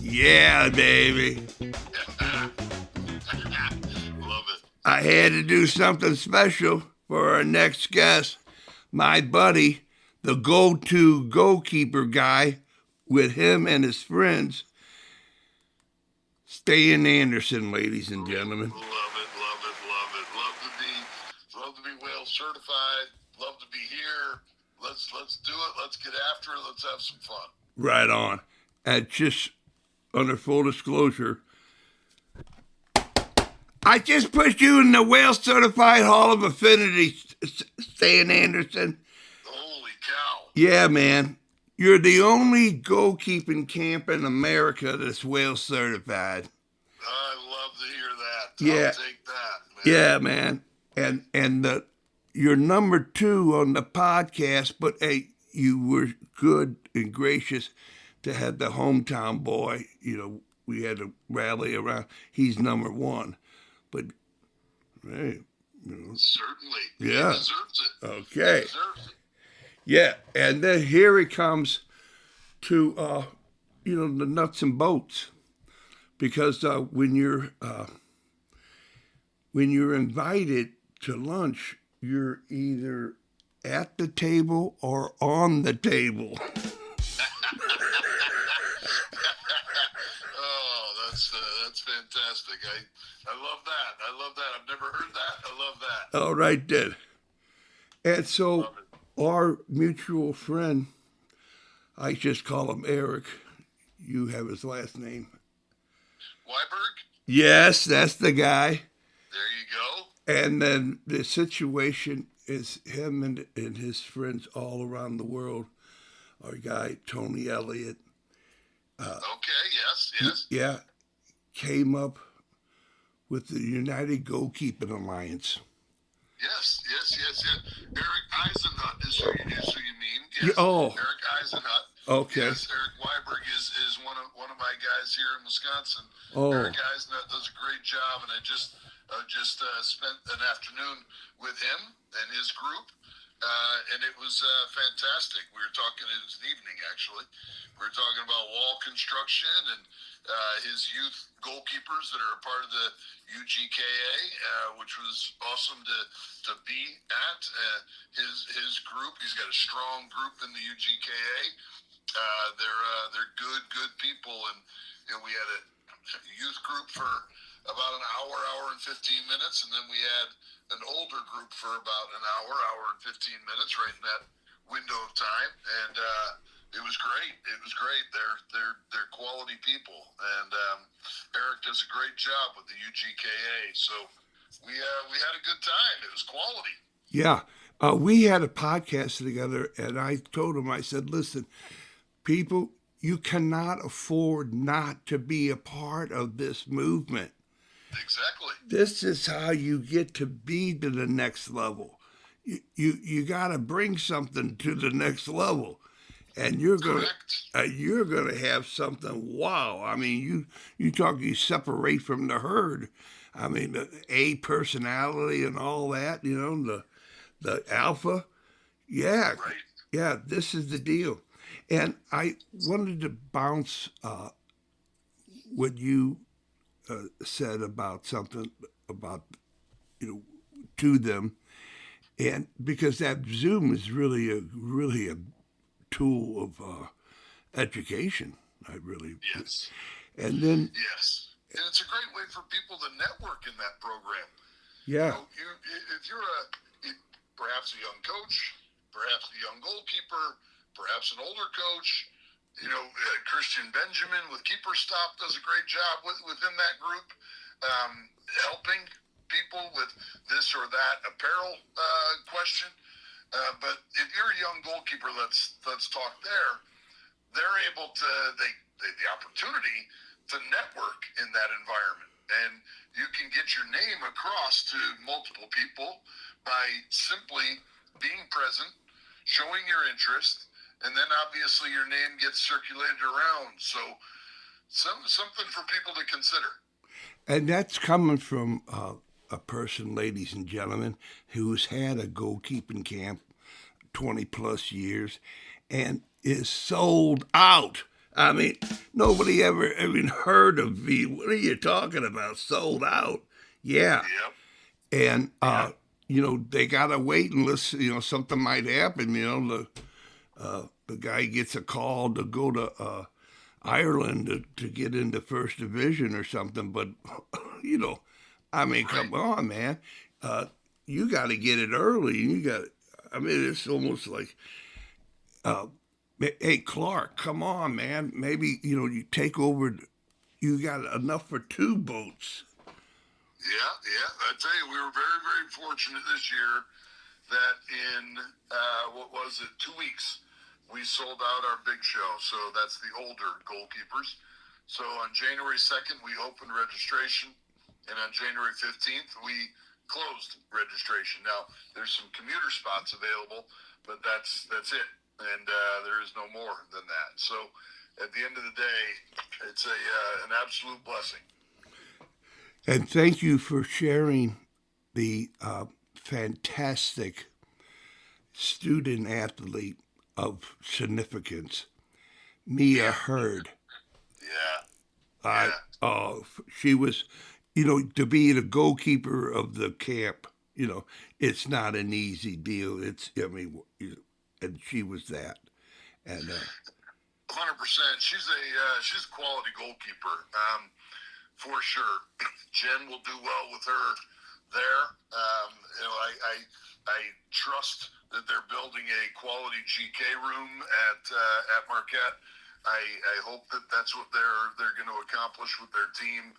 Yeah, baby. Love it. I had to do something special for our next guest. My buddy, the go-to goalkeeper guy, with him and his friends, Stan Anderson, ladies and gentlemen. Love it, love it, love it. Love to be well certified. Love to be here. Let's do it. Let's get after it. Let's have some fun. Right on. And just under full disclosure, I just put you in the Whale Certified Hall of Affinity, Stan Anderson. Holy cow. Yeah, man. You're the only goalkeeping camp in America that's Whale Certified. I love to hear that. Yeah. I'll take that, man. Yeah, man. And you're number 2 on the podcast, but hey, you were good and gracious to have the hometown boy. You know, we had to rally around. He's number 1. But, hey, you know. Certainly. Yeah. He deserves it. Okay. He deserves it. Yeah, and then here he comes to, the nuts and bolts. Because when you're invited to lunch, you're either at the table or on the table. Oh, that's fantastic. I love that. I love that. I've never heard that. I love that. All right, then. And so our mutual friend, I just call him Eric. You have his last name. Weiberg? Yes, that's the guy. There you go. And then the situation is him and his friends all around the world. Our guy, Tony Elliott. Okay, yes. Yeah, came up with the United Goalkeeping Alliance. Yes. Eric Eisenhut is who you mean. Yes. Yeah, oh. Eric Eisenhut. Okay. Yes, Eric Weiberg is one of my guys here in Wisconsin. Oh. Eric Eisenhut does a great job, and I just spent an afternoon with him and his group, and it was fantastic. We were talking, it was an evening actually. We were talking about wall construction and his youth goalkeepers that are a part of the UGKA, which was awesome to be at. His group, he's got a strong group in the UGKA. They're good people, and we had a youth group for about an hour and 15 minutes, and then we had an older group for about an hour and 15 minutes, right in that window of time, and it was great. They're quality people, and Eric does a great job with the UGKA. So we had a good time. It was quality. Yeah, we had a podcast together, and I told him, I said, listen, people, you cannot afford not to be a part of this movement. Exactly. This is how you get to be to the next level. You got to bring something to the next level, and you're gonna have something. Wow! I mean, you separate from the herd. I mean, the A personality and all that. You know, the alpha. Yeah, right. Yeah. This is the deal, and I wanted to bounce what you said about something about to them, and because that Zoom is really a tool of education. Yes. And then yes, and it's a great way for people to network in that program. Yeah. If you're perhaps a young coach, perhaps a young goalkeeper, perhaps an older coach. Christian Benjamin with Keeper Stop does a great job within that group, helping people with this or that apparel question. But if you're a young goalkeeper, let's talk there. They're able to the opportunity to network in that environment, and you can get your name across to multiple people by simply being present, showing your interest. And then obviously your name gets circulated around. So something for people to consider. And that's coming from a person, ladies and gentlemen, who's had a goalkeeping camp 20 plus years and is sold out. I mean, nobody ever even heard of me. What are you talking about? Sold out? Yeah. Yep. And Yep. they gotta wait and listen. Something might happen. The guy gets a call to go to Ireland to get into first division or something. But you know, I mean, Right. come on, man. Uh, you got to get it early. You got. I mean, it's almost like, uh, hey, Clark, come on, man. Maybe you take over. You got enough for two boats. Yeah, yeah. I tell you, we were very, very fortunate this year that in what was it, 2 weeks, we sold out our big show. So that's the older goalkeepers. So on January 2nd, we opened registration, and on January 15th, we closed registration. Now there's some commuter spots available, but that's it, and there is no more than that. So at the end of the day, it's an absolute blessing. And thank you for sharing the fantastic student athlete of significance, Mia Yeah, Hurd. yeah, I yeah. She was, to be the goalkeeper of the camp. It's not an easy deal. I mean, and she was that. And 100%. She's a quality goalkeeper, for sure. Jen will do well with her there. I trust that they're building a quality GK room at Marquette. I hope that that's what they're going to accomplish with their team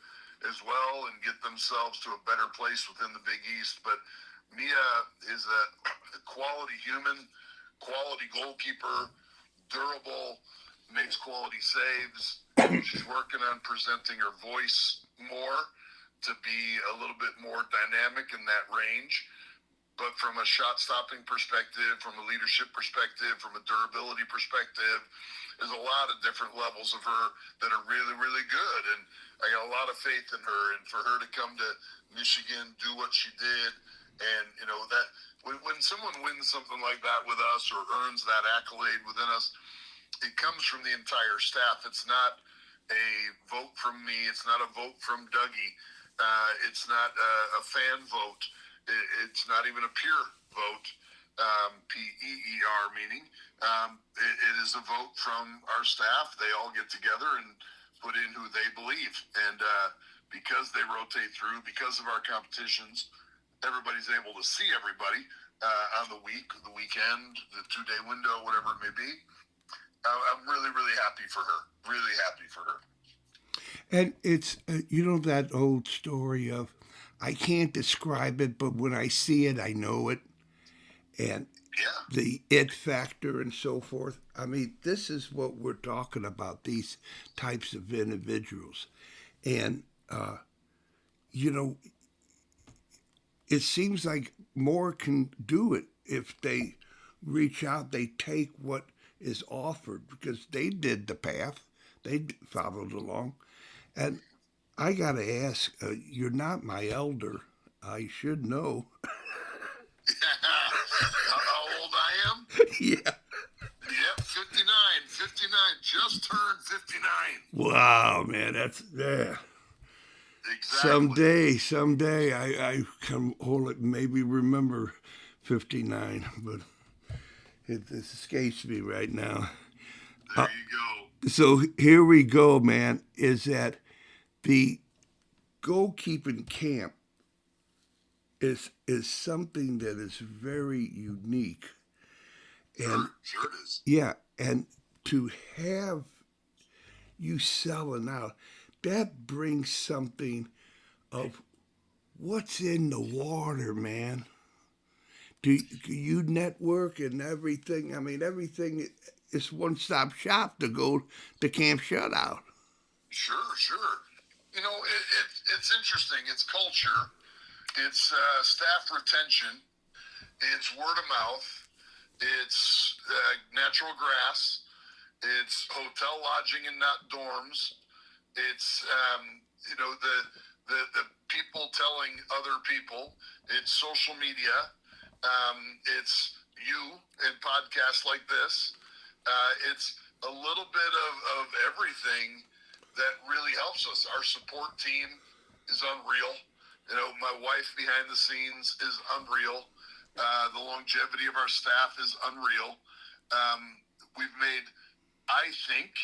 as well, and get themselves to a better place within the Big East. But Mia is a quality human, quality goalkeeper, durable, makes quality saves. She's working on presenting her voice more to be a little bit more dynamic in that range. But from a shot stopping perspective, from a leadership perspective, from a durability perspective, there's a lot of different levels of her that are really, really good. And I got a lot of faith in her. And for her to come to Michigan, do what she did, and that when someone wins something like that with us or earns that accolade within us, it comes from the entire staff. It's not a vote from me. It's not a vote from Dougie. It's not a fan vote. It's not even a peer vote. PEER meaning. It is a vote from our staff. They all get together and put in who they believe. And because they rotate through, because of our competitions, everybody's able to see everybody on the weekend, the 2-day window, whatever it may be. I'm really, really happy for her. Really happy for her. and it's that old story of, I can't describe it, but when I see it, I know it, and Yeah, the it factor and so forth. I mean, this is what we're talking about. These types of individuals, and you know, it seems like more can do it if they reach out. They take what is offered because they did the path. They followed along. And I got to ask, you're not my elder. I should know. how old I am? Yeah. Yep, 59. 59. Just turned 59. Wow, man. That's, yeah. Exactly. Someday I can hold it, maybe remember 59, but it escapes me right now. There you go. So here we go, man. Is that the goalkeeping camp is something that is very unique, and Sure, sure it is. yeah, and to have you selling out, that brings something of what's in the water, man. Do you network and everything? I mean, everything is one stop shop to go to Camp Shutout. Sure, sure. It's interesting. It's culture. It's staff retention. It's word of mouth. It's natural grass. It's hotel lodging and not dorms. It's the people telling other people. It's social media. It's you and podcasts like this. It's a little bit of everything that really helps us. Our support team is unreal. You know, my wife behind the scenes is unreal. The longevity of our staff is unreal. We've made, I think,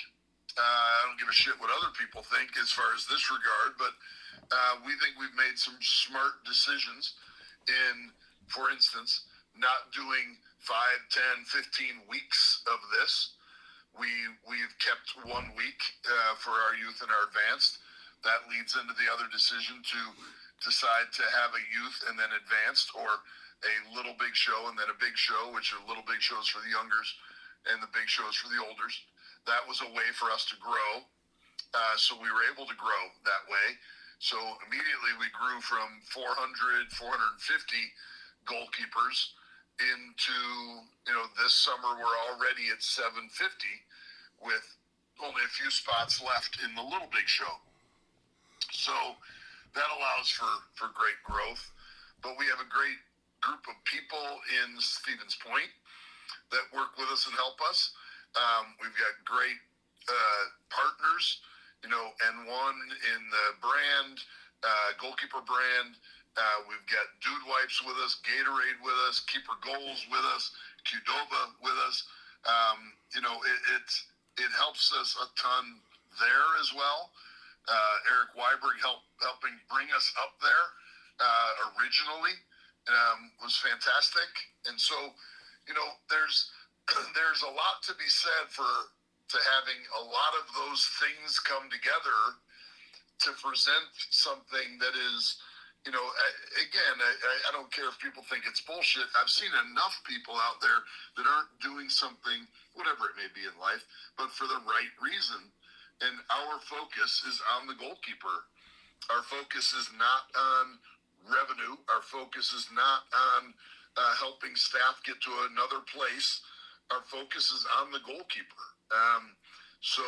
I don't give a shit what other people think as far as this regard, but we think we've made some smart decisions in, for instance, not doing 5, 10, 15 weeks of this. We've kept 1 week for our youth and our advanced. That leads into the other decision to decide to have a youth and then advanced, or a little big show and then a big show, which are little big shows for the youngers and the big shows for the olders. That was a way for us to grow. So we were able to grow that way. So immediately we grew from 400, 450 goalkeepers into, this summer we're already at 750 with only a few spots left in the little big show. So that allows for great growth. But we have a great group of people in Stevens Point that work with us and help us. We've got great partners, N1 in the brand, goalkeeper brand. We've got Dude Wipes with us, Gatorade with us, Keeper Goals with us, Qdoba with us. It helps us a ton there as well. Eric Weiberg helping bring us up there originally was fantastic. And so, there's a lot to be said to having a lot of those things come together to present something that is, I don't care if people think it's bullshit. I've seen enough people out there that aren't doing something, whatever it may be in life, but for the right reason. And our focus is on the goalkeeper. Our focus is not on revenue. Our focus is not on helping staff get to another place. Our focus is on the goalkeeper. So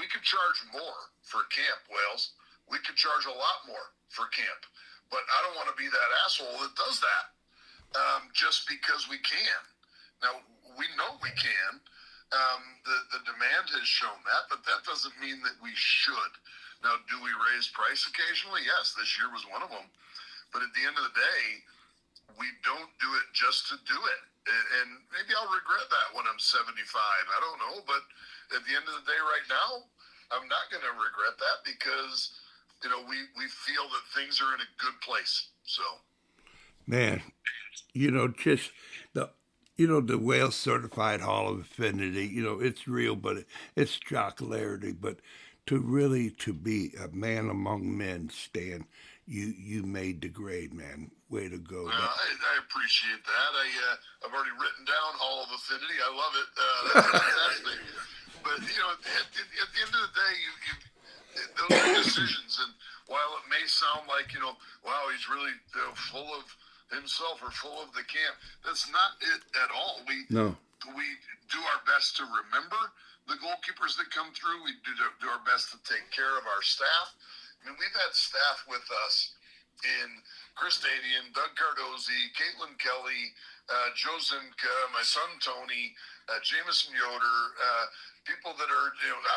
we could charge more for camp, Wales. We could charge a lot more for camp. But I don't want to be that asshole that does that just because we can. Now, we know we can. The demand has shown that, but that doesn't mean that we should. Now, do we raise price occasionally? Yes, this year was one of them. But at the end of the day, we don't do it just to do it. And maybe I'll regret that when I'm 75. I don't know. But at the end of the day right now, I'm not going to regret that because, we feel that things are in a good place. So. Man, just the Wales Certified Hall of Affinity, it's real, but it's jocularity. But to be a man among men, Stan, you made the grade, man. Way to go. I appreciate that. I've already written down Hall of Affinity. I love it. That's fantastic. But, at the end of the day, those are decisions. And while it may sound like, wow, he's really full of himself or full of the camp, that's not it at all. We do our best to remember the goalkeepers that come through. We do our best to take care of our staff. I mean, we've had staff with us in Chris Dadian, Doug Cardozi, Caitlin Kelly, Joe Zimka, my son Tony, Jamison Yoder, people that are,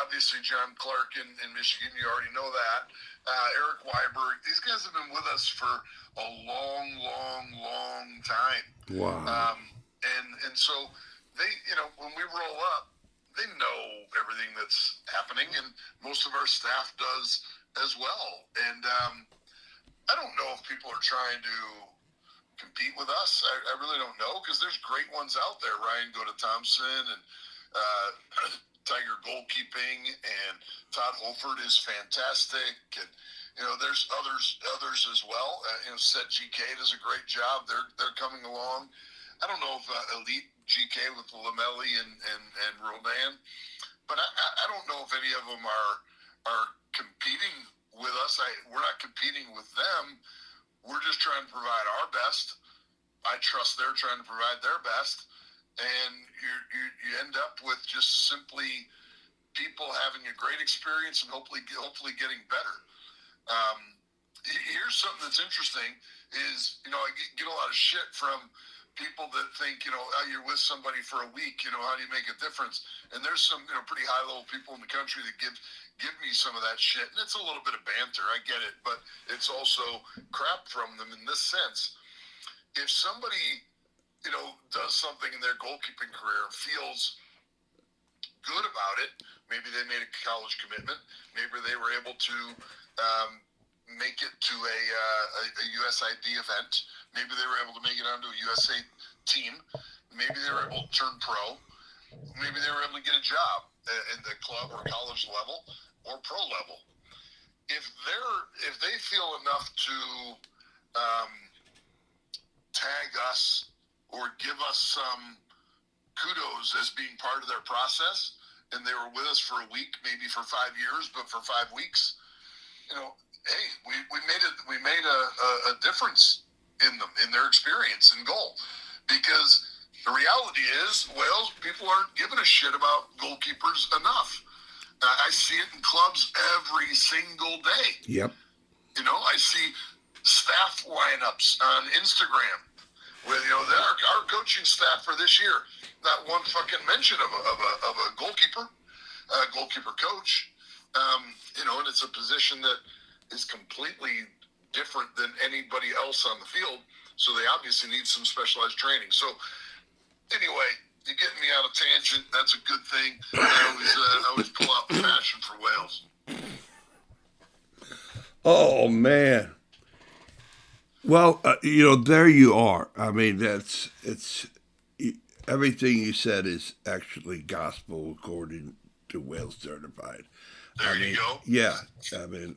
obviously John Clark in Michigan, you already know that, Eric Weiberg. These guys have been with us for a long, long, long time. Wow. And so they, when we roll up, they know everything that's happening, and most of our staff does as well. And I don't know if people are trying to compete with us. I really don't know, because there's great ones out there. Ryan Goda-Thompson and Tiger Goalkeeping, and Todd Holford is fantastic. And there's others as well. Set GK does a great job. They're coming along. I don't know if Elite GK with Lamelli and Rodan, but I don't know if any of them are competing with us. We're not competing with them. We're just trying to provide our best. I trust they're trying to provide their best, and you end up with just simply people having a great experience and hopefully getting better. Here's something that's interesting is, I get a lot of shit from people that think, oh, you're with somebody for a week, how do you make a difference? And there's some, pretty high level people in the country that give me some of that shit. And it's a little bit of banter, I get it, but it's also crap from them in this sense. If somebody, does something in their goalkeeping career and feels good about it, maybe they made a college commitment, maybe they were able to make it to a USID event, maybe they were able to make it onto a USA team, maybe they were able to turn pro, maybe they were able to get a job in the club or college level or pro level. If they feel enough to tag us or give us some kudos as being part of their process, and they were with us for a week, maybe for 5 years, but for 5 weeks, hey, we made a difference in them, in their experience in goal. Because the reality is, Wales, people aren't giving a shit about goalkeepers enough. I see it in clubs every single day. Yep. I see staff lineups on Instagram with, our coaching staff for this year, not one fucking mention of a goalkeeper coach. And it's a position that is completely different than anybody else on the field. So they obviously need some specialized training. So anyway, you're getting me on a tangent. That's a good thing. I always pull out the passion for Wales. Oh, man. Well, there you are. I mean, everything you said is actually gospel according to Wales Certified. There you go. Yeah. I mean,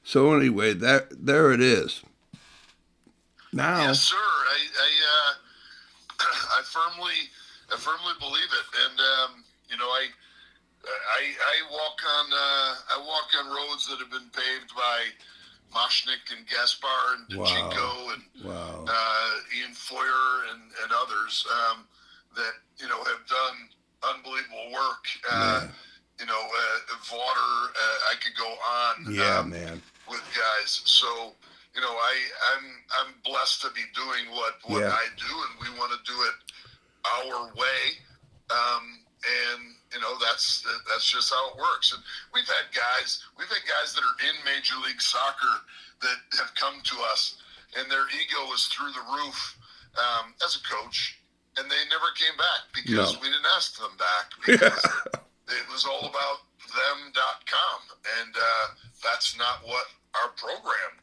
so anyway, there it is. Now, yes, sir. I firmly believe it, and I walk on roads that have been paved by Moshnick and Gaspar and DeChinko and Ian Foyer and others that have done unbelievable work. Vaughter, I could go on. Yeah, man. With guys, so I'm blessed to be doing what I do, and we want to do it our way. And that's just how it works. And we've had guys that are in Major League Soccer that have come to us, and their ego is through the roof as a coach, and they never came back because we didn't ask them back because it was all about them.com, and that's not what our program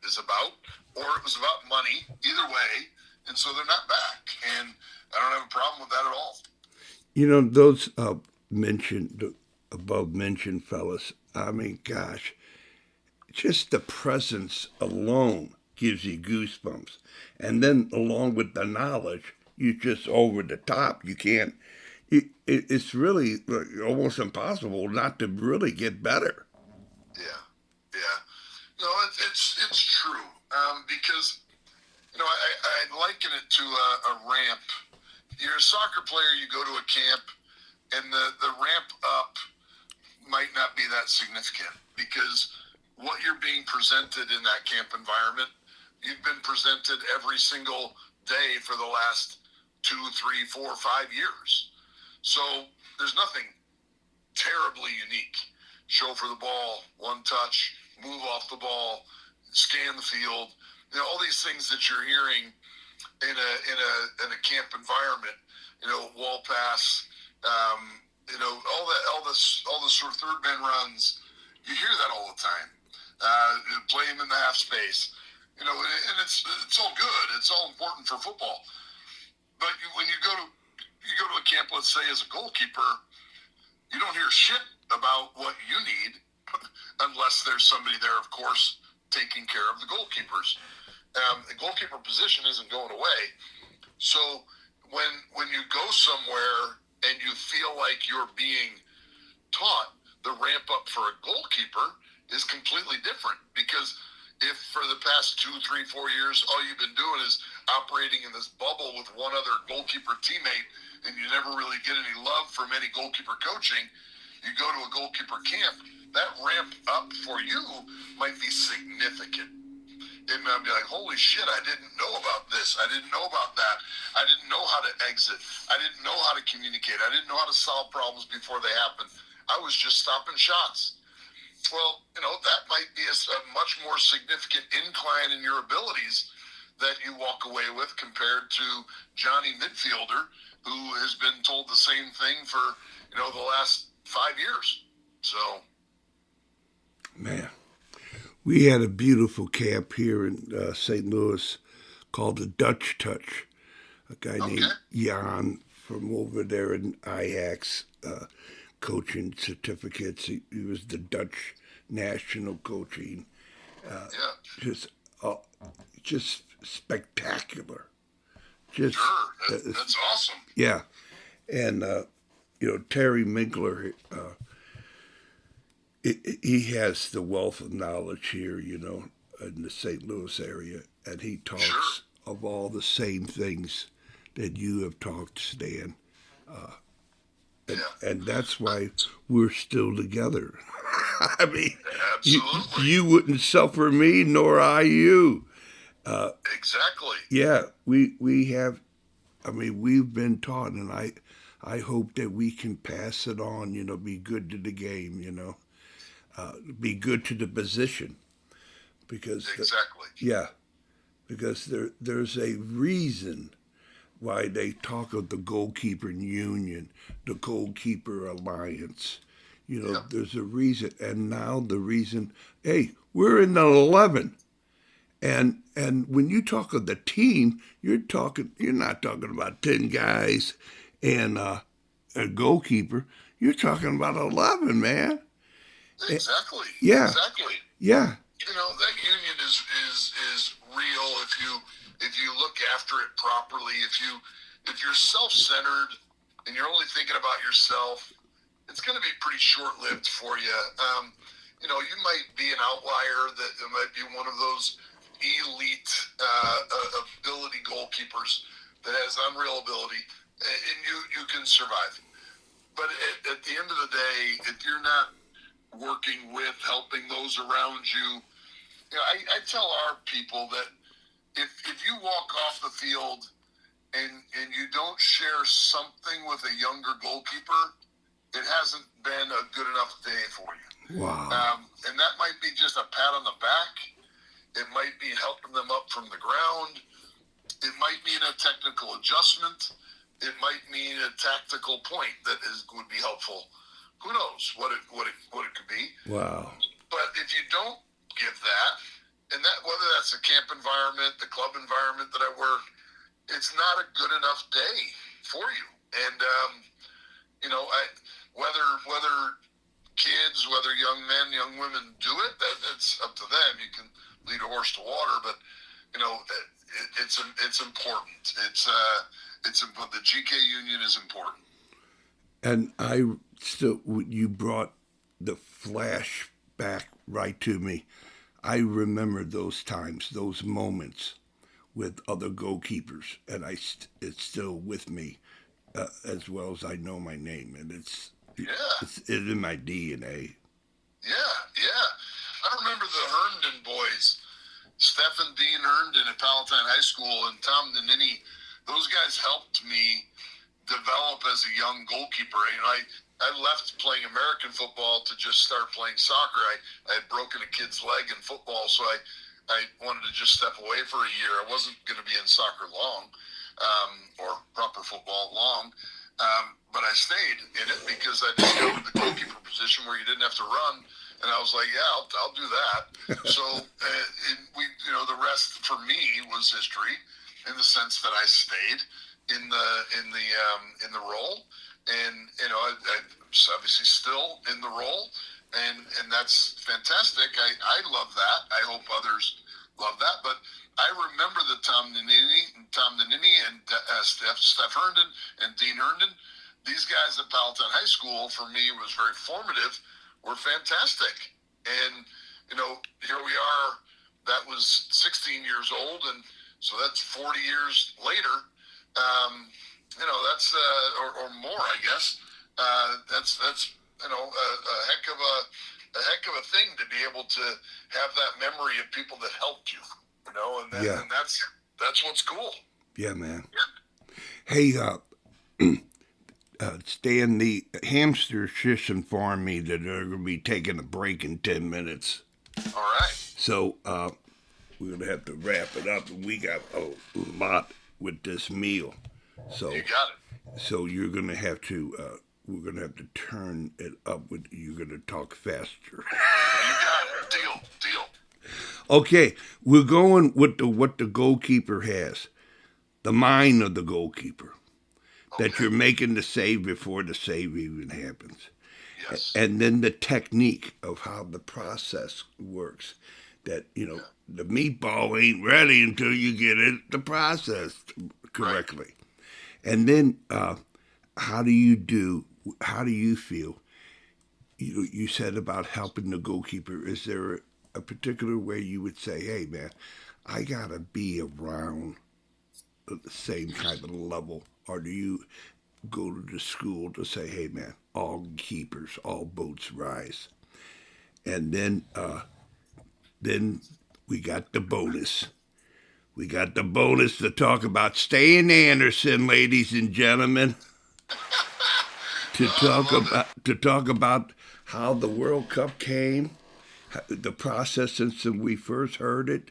is about, or it was about money, either way, and so they're not back, and I don't have a problem with that at all. Those above mentioned fellas, I mean, gosh, just the presence alone gives you goosebumps, and then along with the knowledge, you're just over the top. You can't. It's really almost impossible not to really get better. Yeah. No, it's true because I liken it to a ramp. You're a soccer player. You go to a camp, and the ramp up might not be that significant because what you're being presented in that camp environment, you've been presented every single day for the last 2, 3, 4, 5 years. So there's nothing terribly unique. Show for the ball, one touch, move off the ball, scan the field. All these things that you're hearing in a camp environment. Wall pass. All the sort of third man runs. You hear that all the time. Play him in the half space. And it's all good. It's all important for football. But when you go to a camp, let's say as a goalkeeper, you don't hear shit about what you need unless there's somebody there, of course, taking care of the goalkeepers. The goalkeeper position isn't going away. So when you go somewhere and you feel like you're being taught, the ramp up for a goalkeeper is completely different because if for the past 2, 3, 4 years, all you've been doing is operating in this bubble with one other goalkeeper teammate and you never really get any love from any goalkeeper coaching, you go to a goalkeeper camp, that ramp up for you might be significant. And I'd be like, holy shit, I didn't know about this. I didn't know about that. I didn't know how to exit. I didn't know how to communicate. I didn't know how to solve problems before they happen. I was just stopping shots. Well, that might be a much more significant incline in your abilities that you walk away with compared to Johnny Midfielder, who has been told the same thing for, the last 5 years. So. Man. We had a beautiful camp here in St. Louis called the Dutch Touch. A guy named Jan from over there in Ajax, coaching certificates. He was the Dutch national coaching. Just spectacular. Just sure, that's awesome. Yeah, and Terry Minkler. He has the wealth of knowledge here, in the St. Louis area, and he talks of all the same things that you have talked, Stan. And that's why we're still together. I mean, you wouldn't suffer me, nor I you. Exactly. Yeah, we have. I mean, we've been taught, and I hope that we can pass it on. Be good to the game. Be good to the position, because because there's a reason why they talk of the goalkeeper union, the goalkeeper alliance. There's a reason, and now the reason. Hey, we're in the 11, and when you talk of the team, you're not talking about 10 guys and a goalkeeper. You're talking about 11, man. Exactly. Yeah. Exactly. Yeah. That union is real if you look after it properly. If you're self-centered and you're only thinking about yourself, it's going to be pretty short-lived for you. You might be an outlier. That it might be one of those elite ability goalkeepers that has unreal ability, and you can survive. But at the end of the day, if you're not working with, helping those around you. I tell our people that if you walk off the field and you don't share something with a younger goalkeeper, it hasn't been a good enough day for you. Wow. And that might be just a pat on the back. It might be helping them up from the ground. It might mean a technical adjustment. It might mean a tactical point that would be helpful. Who knows what it could be? Wow. But if you don't give that, and that whether that's the camp environment, the club environment that I work, it's not a good enough day for you. And whether kids, whether young men, young women do it, that's up to them. You can lead a horse to water, but it's important. It's important. The GK union is important. And you brought the flash back right to me. I remember those times, those moments with other goalkeepers, and it's still with me, as well as I know my name, and it's in my DNA. Yeah. I remember the Herndon boys, Stephen Dean Herndon at Palatine High School and Tom Nanini. Those guys helped me develop as a young goalkeeper. I left playing American football to just start playing soccer. I had broken a kid's leg in football, so I wanted to just step away for a year. I wasn't going to be in soccer long, or proper football long, but I stayed in it because I discovered the goalkeeper position where you didn't have to run, and I was like, yeah, I'll do that. So the rest for me was history, in the sense that I stayed in the role, and I'm obviously still in the role, and that's fantastic. I love that. I hope others love that. But I remember the Tom Nanini and Steph Herndon and Dean Herndon. These guys at Palatine High School for me was very formative. Were fantastic, and here we are. That was 16 years old, and so that's 40 years later. That's or more, I guess. That's a heck of a thing to be able to have that memory of people that helped you. Yeah. And that's what's cool. Yeah, man. Hey, Stan, the hamsters just informed me that they're going to be taking a break in 10 minutes. All right. So we're going to have to wrap it up. And we got a lot with this meal. So, You got it. so you're going to have to, we're going to have to turn it up. You're going to talk faster. You got it. Deal. Okay, we're going with what the goalkeeper has, the mind of the goalkeeper, that you're making the save before the save even happens. Yes. And then the technique of how the process works. That, the meatball ain't ready until you get it the process correctly. Right. And then how do you feel? You said about helping the goalkeeper. Is there a particular way you would say, hey, man, I got to be around the same kind of level? Or do you go to the school to say, hey, man, all keepers, all boats rise? And then we got the bonus. We got the bonus to talk about Stan Anderson, ladies and gentlemen. to talk about how the World Cup came, the process since we first heard it.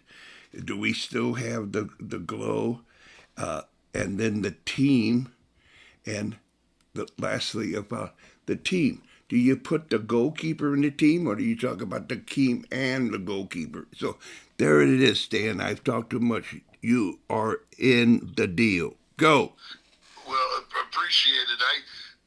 Do we still have the glow? And then the team, and lastly about the team. Do you put the goalkeeper in the team, or do you talk about the team and the goalkeeper? So there it is, Stan. I've talked too much. You are in the deal. Go. Well, appreciate it.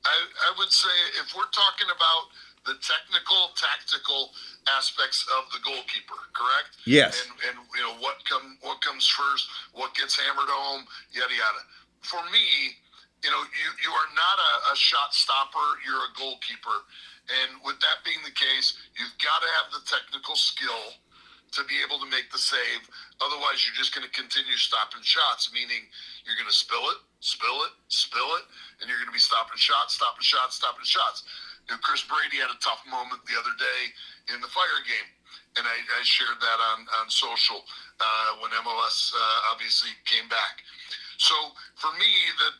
I would say if we're talking about the technical, tactical aspects of the goalkeeper, correct? Yes. And what comes first, what gets hammered home, yada yada. For me, you are not a shot stopper. You're a goalkeeper, and with that being the case, you've got to have the technical skill to be able to make the save. Otherwise, you're just going to continue stopping shots, meaning you're going to spill it, and you're going to be stopping shots. Chris Brady had a tough moment the other day in the Fire game, and I shared that on social when MLS obviously came back. So for me,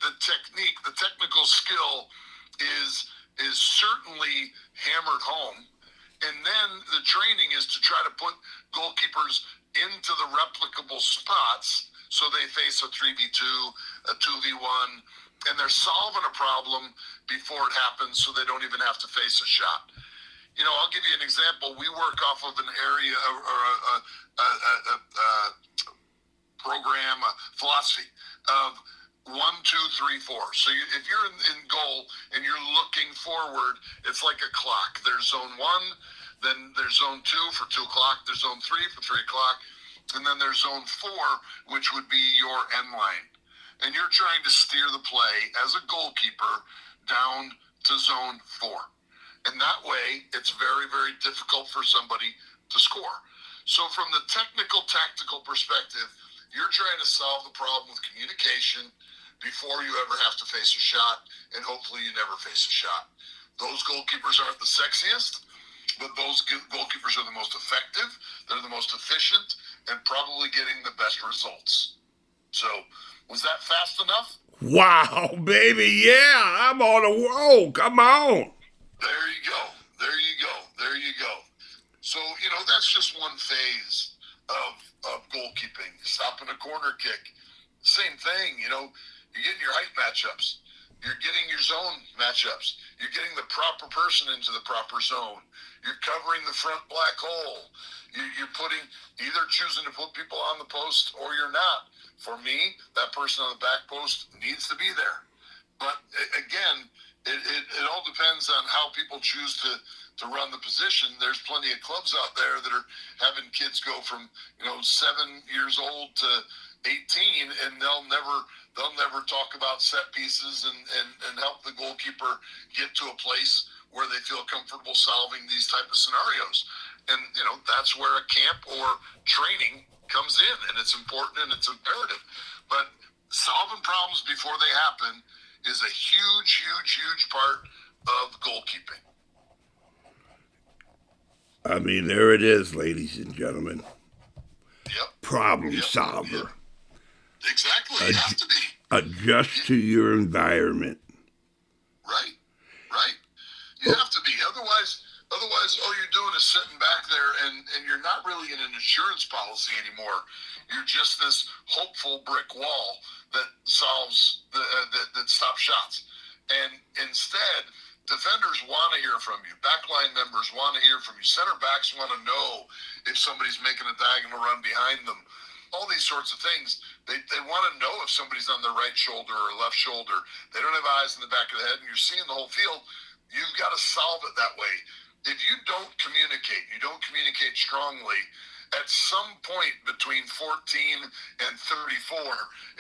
the technique, the technical skill is certainly hammered home. And then the training is to try to put goalkeepers into the replicable spots so they face a 3v2, a 2v1, and they're solving a problem before it happens so they don't even have to face a shot. I'll give you an example. We work off of an area or a program, a philosophy of 1, 2, 3, 4. So if you're in goal and you're looking forward, it's like a clock. There's zone 1, then there's zone 2 for 2 o'clock, there's zone 3 for 3 o'clock, and then there's zone 4, which would be your end line. And you're trying to steer the play as a goalkeeper down to zone 4. And that way, it's very, very difficult for somebody to score. So from the technical, tactical perspective, you're trying to solve the problem with communication before you ever have to face a shot, and hopefully you never face a shot. Those goalkeepers aren't the sexiest, but those goalkeepers are the most effective, they're the most efficient, and probably getting the best results. So, was that fast enough? Wow, baby, yeah, I'm on a roll. Come on. There you go. So, that's just one phase of goalkeeping. Stopping a corner kick. Same thing, you're getting your height matchups. You're getting your zone matchups. You're getting the proper person into the proper zone. You're covering the front black hole. You're either choosing to put people on the post or you're not. For me, that person on the back post needs to be there. But again, it all depends on how people choose to run the position. There's plenty of clubs out there that are having kids go from 7 years old to 18, and they'll never talk about set pieces and help the goalkeeper get to a place where they feel comfortable solving these type of scenarios. And that's where a camp or training comes in, and it's important and it's imperative. But solving problems before they happen is a huge part of goalkeeping. I mean, there it is, ladies and gentlemen. Yep. problem Yep. solver. Yep. Exactly. You have to be. Adjust to your environment. Right. Right. You have to be. Otherwise, all you're doing is sitting back there, and you're not really in an insurance policy anymore. You're just this hopeful brick wall that solves that stops shots. And instead, defenders want to hear from you. Backline members want to hear from you. Center backs want to know if somebody's making a diagonal run behind them. All these sorts of things. They want to know if somebody's on their right shoulder or left shoulder. They don't have eyes in the back of the head, and you're seeing the whole field. You've got to solve it that way. If you don't communicate strongly, at some point between 14 and 34,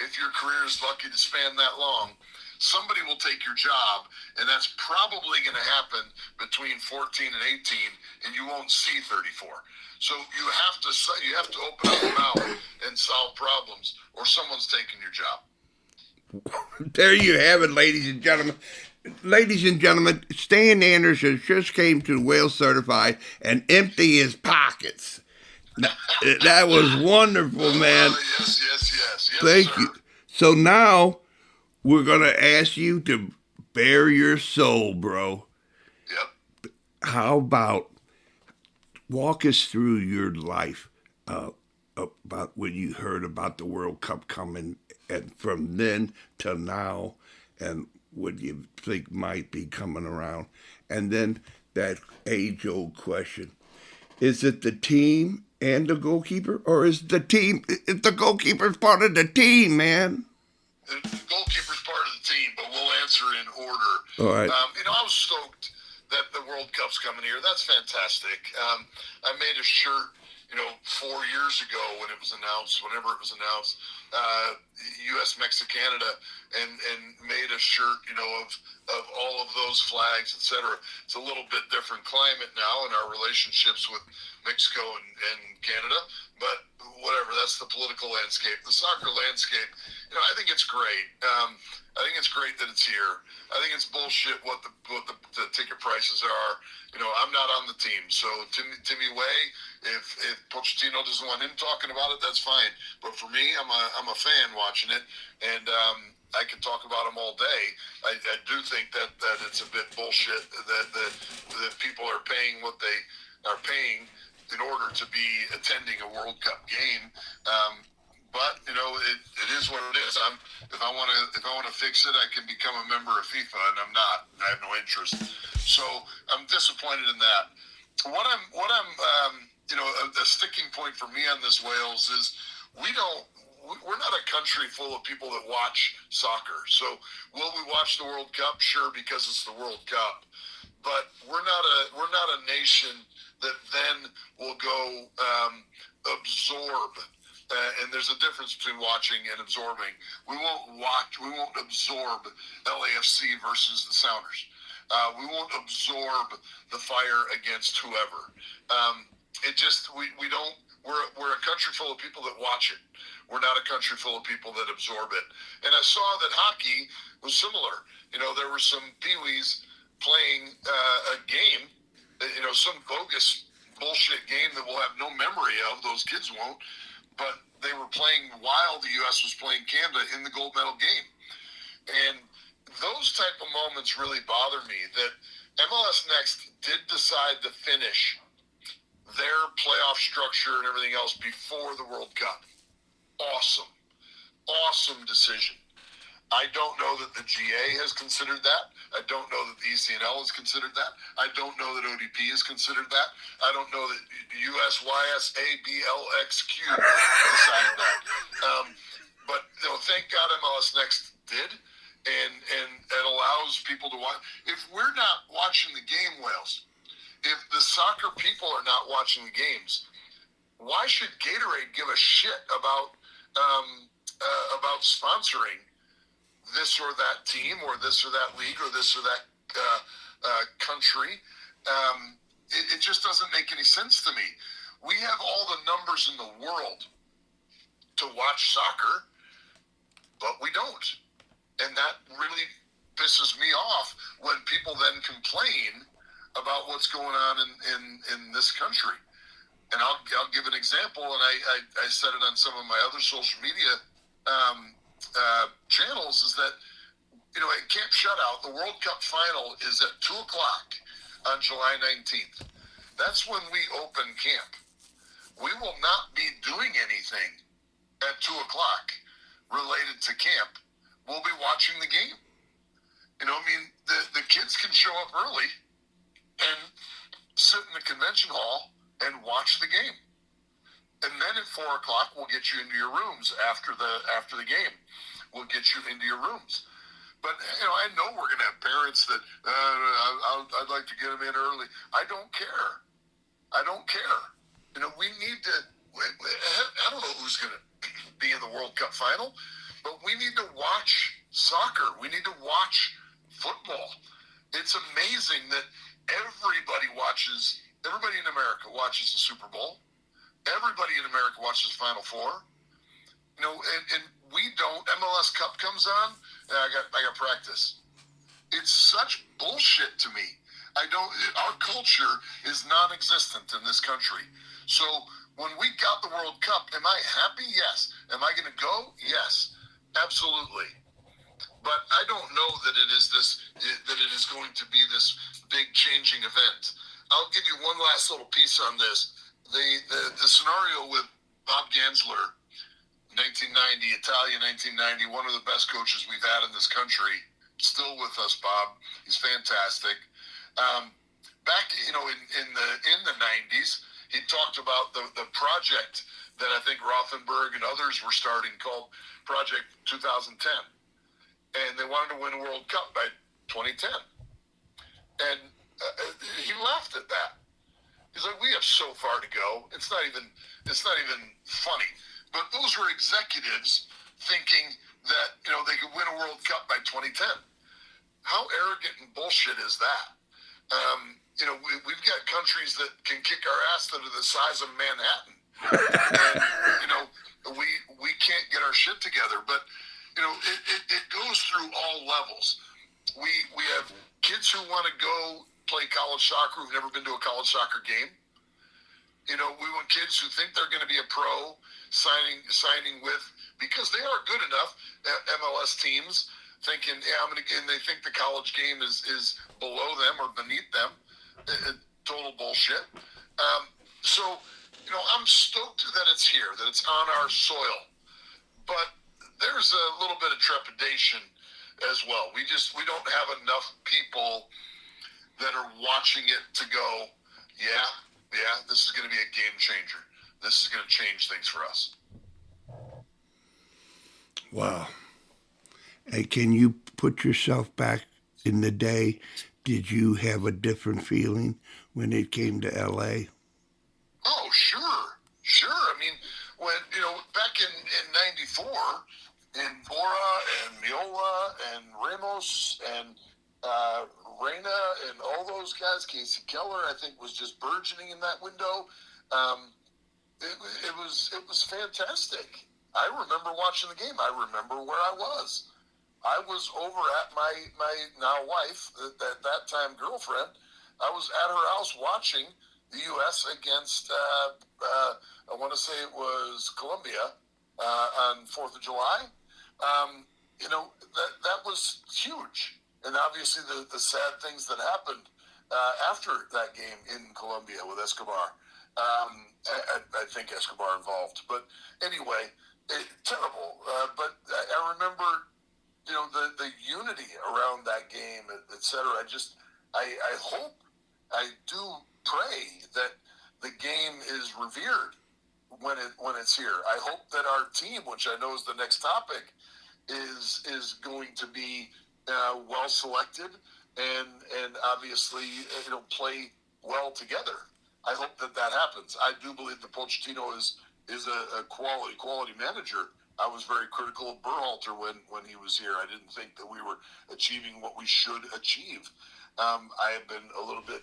if your career is lucky to span that long, somebody will take your job, and that's probably going to happen between 14 and 18, and you won't see 34. So you have to open up your mouth and solve problems, or someone's taking your job. There you have it, ladies and gentlemen. Ladies and gentlemen, Stan Anderson just came to Wales Certified and empty his pockets. That was wonderful, man. Yes, Thank sir. you. So now we're going to ask you to bare your soul, bro. Yep. How about walk us through your life about when you heard about the World Cup coming, and from then till now, and what you think might be coming around. And then that age-old question, is it the team and the goalkeeper, or is the goalkeeper's part of the team, man? The goalkeeper's part of the team, but we'll answer in order. All right. I was stoked that the World Cup's coming here. That's fantastic. I made a shirt, 4 years ago whenever it was announced, U.S., Mexico, Canada, and made a shirt, of all of those flags, etc. It's a little bit different climate now in our relationships with Mexico and Canada, but whatever, that's the political landscape. The soccer landscape, I think it's great. I think it's great that it's here. I think it's bullshit what the ticket prices are. I'm not on the team, so Timmy Way, if Pochettino doesn't want him talking about it, that's fine. But for me, I'm a fan watching it, and I can talk about him all day. I do think that it's a bit bullshit that people are paying what they are paying in order to be attending a World Cup game. But it is what it is. If I want to fix it, I can become a member of FIFA, and I'm not. I have no interest. So I'm disappointed in that. What I'm a sticking point for me on this, Wales, is we're not a country full of people that watch soccer. So will we watch the World Cup? Sure, because it's the World Cup. But we're not a nation that then will go absorb. And there's a difference between watching and absorbing. We won't absorb LAFC versus the Sounders. We won't absorb the fire against whoever. We don't. We're a country full of people that watch it. We're not a country full of people that absorb it. And I saw that hockey was similar. There were some peewees playing a game, some bogus bullshit game that we'll have no memory of. Those kids won't. But they were playing while the U.S. was playing Canada in the gold medal game. And those type of moments really bother me, that MLS Next did decide to finish their playoff structure and everything else before the World Cup. Awesome decision. I don't know that the GA has considered that. I don't know that the ECNL has considered that. I don't know that ODP has considered that. I don't know that USYSABLXQ decided that. But thank God MLS Next did, and it allows people to watch. If we're not watching the game, Wales, if the soccer people are not watching the games, why should Gatorade give a shit about sponsoring this or that team or this or that league or this or that country? It just doesn't make any sense to me. We have all the numbers in the world to watch soccer, but we don't. And that really pisses me off when people then complain about what's going on in this country. And I'll give an example, and I said it on some of my other social media channels, is that, at Camp Shutout, the World Cup final is at 2 o'clock on July 19th. That's when we open camp. We will not be doing anything at 2 o'clock related to camp. We'll be watching the game. The kids can show up early and sit in the convention hall and watch the game. And then at 4 o'clock, we'll get you into your rooms after the game. We'll get you into your rooms. But, I know we're going to have parents that, I'd like to get them in early. I don't care. We need to, I don't know who's going to be in the World Cup final, but we need to watch soccer. We need to watch football. It's amazing that everybody in America watches the Super Bowl. Everybody in America watches the Final Four. And we don't. MLS Cup comes on, and I got practice. It's such bullshit to me. Our culture is non-existent in this country. So when we got the World Cup, am I happy? Yes. Am I going to go? Yes, absolutely. But I don't know that it is going to be this big changing event. I'll give you one last little piece on this. The scenario with Bob Gansler, 1990, Italia 1990, one of the best coaches we've had in this country. Still with us, Bob. He's fantastic. Back, in the 90s, he talked about the project that I think Rothenberg and others were starting called Project 2010. And they wanted to win a World Cup by 2010. And he laughed at that. He's like, we have so far to go. It's not even funny. But those were executives thinking that, they could win a World Cup by 2010. How arrogant and bullshit is that? We've got countries that can kick our ass that are the size of Manhattan. And, we can't get our shit together. But, it goes through all levels. We have kids who want to go play college soccer who've never been to a college soccer game. We want kids who think they're going to be a pro signing with, because they are good enough, MLS teams, thinking, and they think the college game is below them or beneath them. Total bullshit. So, I'm stoked that it's here, that it's on our soil. But there's a little bit of trepidation as well. We don't have enough people that are watching it to go, yeah, this is going to be a game changer. This is going to change things for us. Wow. Hey, can you put yourself back in the day? Did you have a different feeling when it came to LA? Oh, sure. I mean, when, back in 94, in Bora and Miola and Ramos and Reyna and all those guys, Casey Keller, I think, was just burgeoning in that window. It was fantastic. I remember watching the game. I remember where I was. I was over at my now wife, at that time girlfriend. I was at her house watching the U.S. against, I want to say it was Colombia on 4th of July. That was huge. And obviously the sad things that happened after that game in Colombia with Escobar. I think Escobar involved. But anyway, terrible. But I remember, the unity around that game, et cetera. I hope, I do pray that the game is revered when it's here. I hope that our team, which I know is the next topic, is going to be well selected and obviously play well together. I hope that happens. I do believe that Pochettino is a quality manager. I was very critical of Berhalter when he was here. I didn't think that we were achieving what we should achieve. I have been a little bit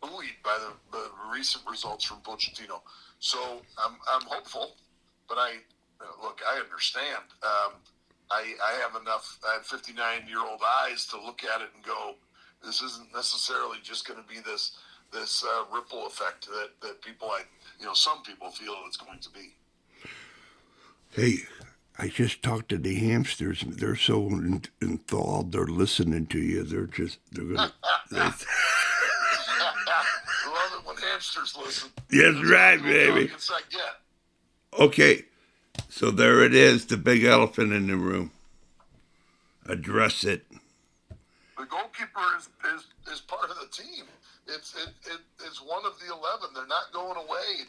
buoyed by the recent results from Pochettino. So I'm hopeful, but I understand. I have 59-year-old eyes to look at it and go, This isn't necessarily just going to be this ripple effect that people, some people feel it's going to be. Hey, I just talked to the hamsters. They're so enthralled. They're listening to you. They're gonna. I love it when hamsters listen. That's right, baby. Okay, so there it is, the big elephant in the room. Address it. The goalkeeper is part of the team. It's one of the 11. They're not going away.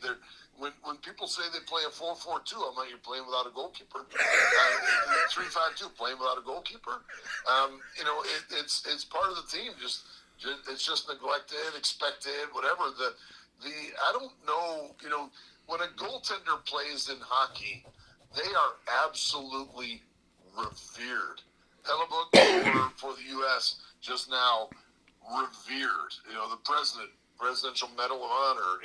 When people say they play a 4-4-2, I'm like, you're playing without a goalkeeper. 3-5-2, playing without a goalkeeper. It's part of the team. It's just neglected, expected, whatever. I don't know. When a goaltender plays in hockey, they are absolutely revered. Hellebuck for the U.S. just now, revered. The Presidential Medal of Honor.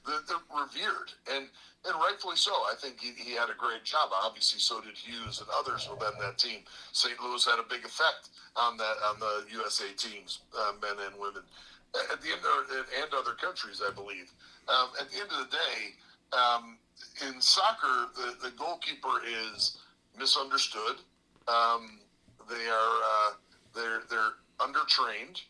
They're revered, and rightfully so. I think he had a great job. Obviously, so did Hughes and others within that team. St. Louis had a big effect on the USA teams, men and women, at the end and other countries, I believe. At the end of the day, in soccer, the goalkeeper is misunderstood. They're undertrained.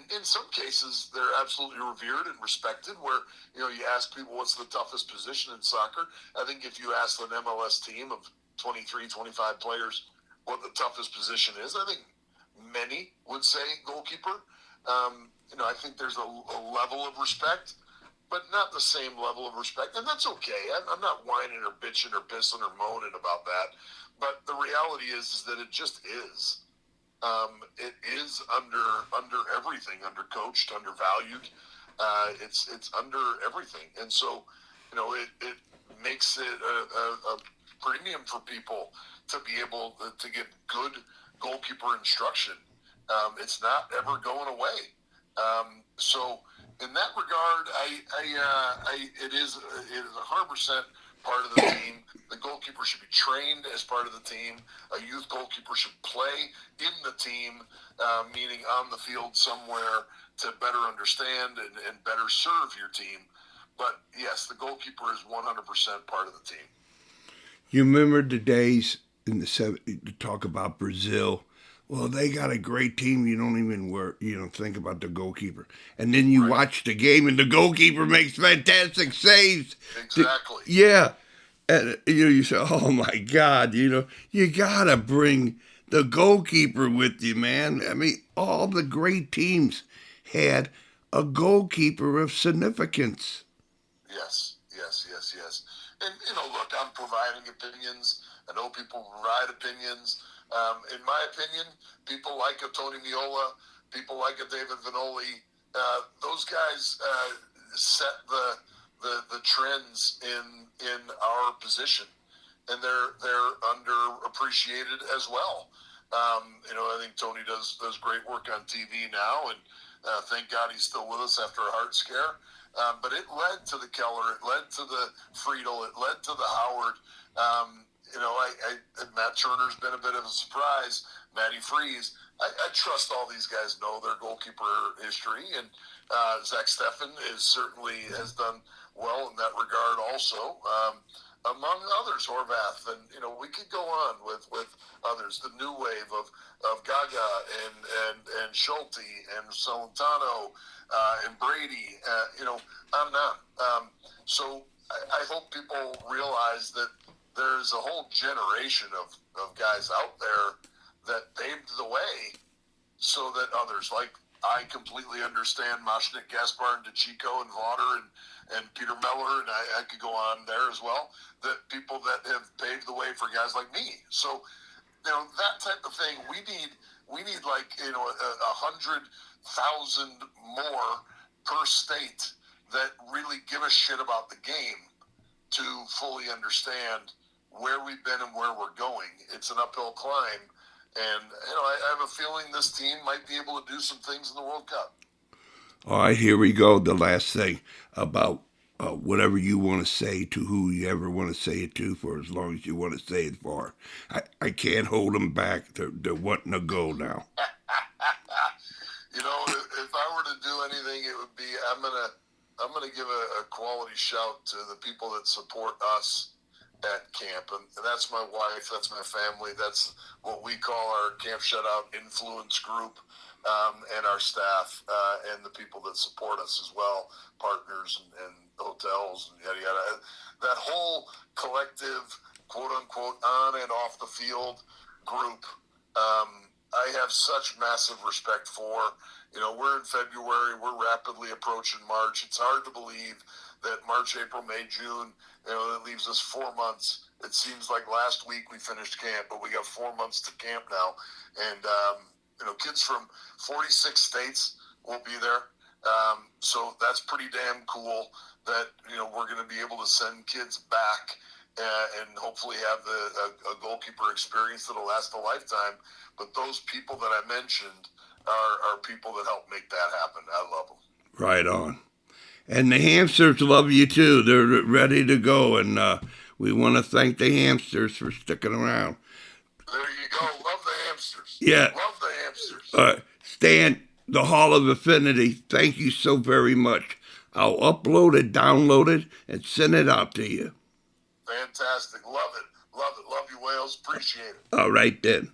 In some cases, they're absolutely revered and respected. Where you ask people what's the toughest position in soccer. I think if you ask an MLS team of 23, 25 players what the toughest position is, I think many would say goalkeeper. I think there's a level of respect, but not the same level of respect, and that's okay. I'm not whining or bitching or pissing or moaning about that. But the reality is that it just is. It is under everything, undercoached, undervalued. It's under everything, and so it makes it a premium for people to be able to get good goalkeeper instruction. It's not ever going away. So in that regard, it is 100% part of the team. The goalkeeper should be trained as part of the team. A youth goalkeeper should play in the team, meaning on the field somewhere to better understand and better serve your team. But yes, the goalkeeper is 100% part of the team. You remember the days in the 70s to talk about Brazil? Well, they got a great team. You don't even think about the goalkeeper. And then you watch the game and the goalkeeper makes fantastic saves. Exactly. Yeah. And you say, oh my God, you got to bring the goalkeeper with you, man. I mean, all the great teams had a goalkeeper of significance. Yes. And, look, I'm providing opinions. I know people provide opinions. In my opinion, people like a Tony Meola, people like a David Vanoli, those guys set the trends in our position, and they're underappreciated as well. I think Tony does great work on TV now, and thank God he's still with us after a heart scare. But it led to the Keller, it led to the Friedel, it led to the Howard. Matt Turner's been a bit of a surprise. Matty Freeze. I trust all these guys know their goalkeeper history, and Zach Steffen has done well in that regard also. Among others, Horvath, and we could go on with others. The new wave of Gaga and Schulte and Solentano and Brady, on and on. So I hope people realize that there's a whole generation of guys out there that paved the way so that others, like I completely understand Moshnik, Gaspar, and DeChico, and Vaughter, and Peter Meller, and I could go on there as well, that people that have paved the way for guys like me. So, that type of thing, we need like, 100,000 more per state that really give a shit about the game to fully understand where we've been and where we're going. It's an uphill climb. And, I have a feeling this team might be able to do some things in the World Cup. All right, here we go. The last thing about whatever you want to say to who you ever want to say it to for as long as you want to say it for. I can't hold them back. They're wanting to go now. If I were to do anything, it would be I'm gonna give a quality shout to the people that support us at camp, and that's my wife, that's my family, that's what we call our Camp Shutout Influence Group, and our staff, and the people that support us as well, partners and hotels and yada yada. That whole collective, quote unquote, on and off the field group. I have such massive respect for. We're in February. We're rapidly approaching March. It's hard to believe that March, April, May, June, that leaves us 4 months. It seems like last week we finished camp, but we got 4 months to camp now. And, kids from 46 states will be there. So that's pretty damn cool that, we're going to be able to send kids back and hopefully have a goalkeeper experience that'll last a lifetime. But those people that I mentioned are people that help make that happen. I love them. Right on. And the hamsters love you too. They're ready to go, and we want to thank the hamsters for sticking around. There you go. Love the hamsters. Yeah. Love the hamsters. Stan, the Hall of Affinity, thank you so very much. I'll upload it, download it, and send it out to you. Fantastic. Love it. Love it. Love you, Wales. Appreciate it. All right, then.